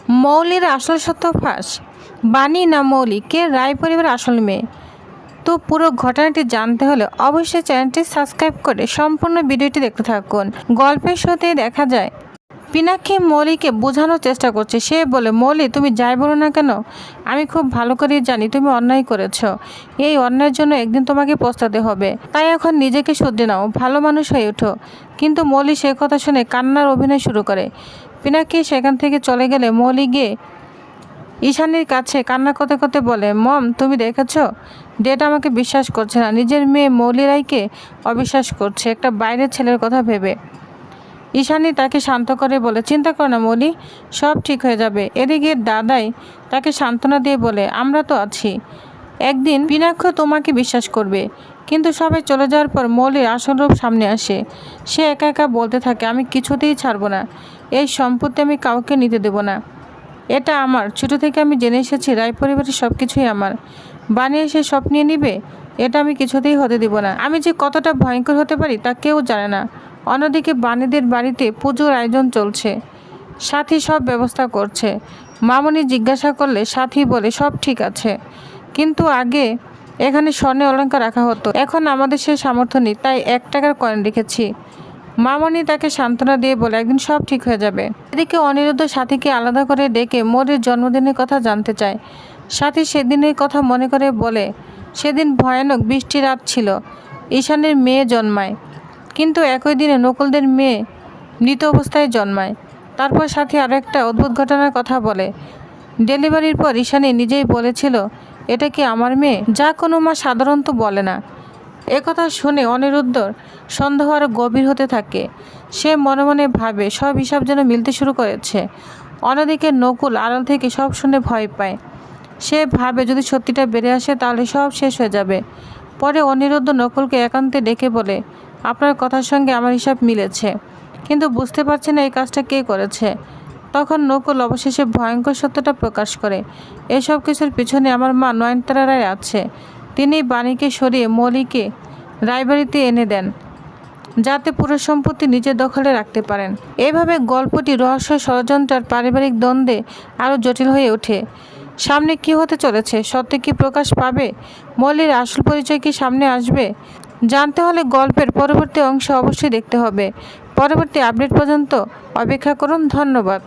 মৌলির আসল সত্য ফাঁস, বাণী না মৌলি, কে রায় পরিবারের আসল মেয়ে? তো পুরো ঘটনাটি জানতে হলে অবশ্যই চ্যানেলটি সাবস্ক্রাইব করে সম্পূর্ণ ভিডিওটি দেখতে থাকুন। গল্পের শুরুতেই দেখা যায় পিনাক্ষী মৌলিকে বোঝানোর চেষ্টা করছে। সে বলে, মৌলি তুমি যাই বলো না কেন, আমি খুব ভালো করেই জানি তুমি অন্যায় করেছ। এই অন্যায়ের জন্য একদিন তোমাকে পস্তাতে হবে। তাই এখন নিজেকে শুধরে নাও, ভালো মানুষ হয়ে ওঠো। কিন্তু মৌলি সে কথা শুনে কান্নার অভিনয় শুরু করে। পিনাক্ষী সেখান থেকে চলে গেলে মৌলি গিয়ে ঈশানীর কাছে কান্না করতে করতে বলে, মম তুমি দেখেছ, ডেড আমাকে বিশ্বাস করছে না, নিজের মেয়ে মৌলি রায়কে অবিশ্বাস করছে একটা বাইরের ছেলের কথা ভেবে। ঈশানী তাকে শান্ত করে বলে, চিন্তা করো না মৌলি, সব ঠিক হয়ে যাবে। এদিকে দাদাই তাকে সান্ত্বনা দিয়ে বলে, আমরা তো আছি, একদিন পিনাক্ষ তোমাকে বিশ্বাস করবে। কিন্তু সবাই চলে যাওয়ার পর মৌলির আসল রূপ সামনে আসে। সে একা একা বলতে থাকে, আমি কিছুতেই ছাড়বো না, এই সম্পত্তি আমি কাউকে নিতে দেব না, এটা আমার। ছোটো থেকে আমি জেনে এসেছি রায় পরিবারের সব কিছুই আমার। বানিয়ে সে সব নিয়ে নিবে, এটা আমি কিছুতেই হতে দিব না। আমি যে কতটা ভয়ঙ্কর হতে পারি তা কেউ জানে না। অন্যদিকে বাণীদের বাড়িতে পুজোর আয়োজন চলছে, সাথী সব ব্যবস্থা করছে। মামনি জিজ্ঞাসা করলে সাথী বলে, সব ঠিক আছে, কিন্তু আগে এখানে স্বর্ণের অলংকার রাখা হতো, এখন আমাদের সে সামর্থ্য নেই, তাই 1 টাকার কয়েন রেখেছি। মামনি তাকে সান্ত্বনা দিয়ে বলে, একদিন সব ঠিক হয়ে যাবে। এদিকে অনিরুদ্ধ সাথীকে আলাদা করে ডেকে মোরের জন্মদিনের কথা জানতে চায়। সাথী সেদিনের কথা মনে করে বলে, সেদিন ভয়ানক বৃষ্টি রাত ছিল, ঈশানের মেয়ে জন্মায়, কিন্তু একই দিনে নকুলদের মেয়ে মৃত অবস্থায় জন্মায়। তারপর সাথী আরও একটা অদ্ভুত ঘটনার কথা বলে। ডেলিভারির পর ঈশানী নিজেই বলেছিল, এটা কি আমার মেয়ে, যা কোনো মা সাধারণত বলে না। একথা শুনে অনিরুদ্ধর সন্দেহ আরও গভীর হতে থাকে। সে মনে মনে ভাবে সব হিসাব যেন মিলতে শুরু করেছে। অন্যদিকে নকুল আড়াল থেকে সব শুনে ভয় পায়। সে ভাবে যদি সত্যিটা বেড়ে আসে তাহলে সব শেষ হয়ে যাবে। পরে অনিরুদ্ধ নকুলকে একান্তে ডেকে বলে, আপনার কথার সঙ্গে আমার হিসাব মিলেছে, কিন্তু বুঝতে পারছি না এই কাজটা কে করেছে। তখন নকুল অবশেষে ভয়ঙ্কর সত্যটা প্রকাশ করে, এসব কিছুর পিছনে আমার মা নয়নতারা রায় আছে। তিনি বাণীকে সরিয়ে মৌলিকে রায়বাড়িতে এনে দেন, যাতে পুরো সম্পত্তি নিজের দখলে রাখতে পারেন। এভাবে গল্পটি রহস্য, ষড়যন্ত্র আর পারিবারিক দ্বন্দ্বে আরও জটিল হয়ে ওঠে। সামনে কি হতে চলেছে, সত্য কি প্রকাশ পাবে, মৌলির আসল পরিচয় কি সামনে আসবে, জানতে হলে গল্পের পরবর্তী অংশ অবশ্যই দেখতে হবে। পরবর্তী আপডেট পর্যন্ত অপেক্ষা করুন। ধন্যবাদ।